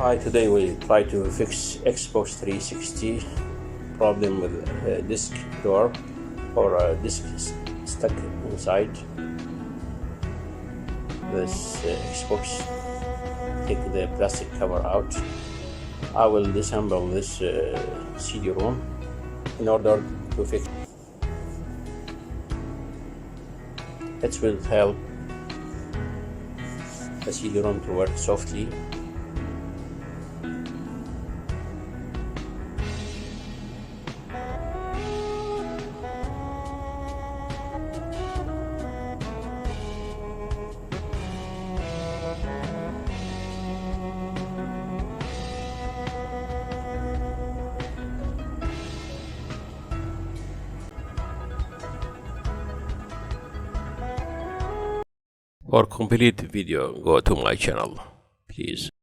Hi, today we try to fix Xbox 360 problem with a disk door or a disk stuck inside this Xbox. Take the plastic cover out. I will disassemble this CD-ROM in order to fix it. It will help the CD-ROM to work softly. For complete video, go to my channel, please.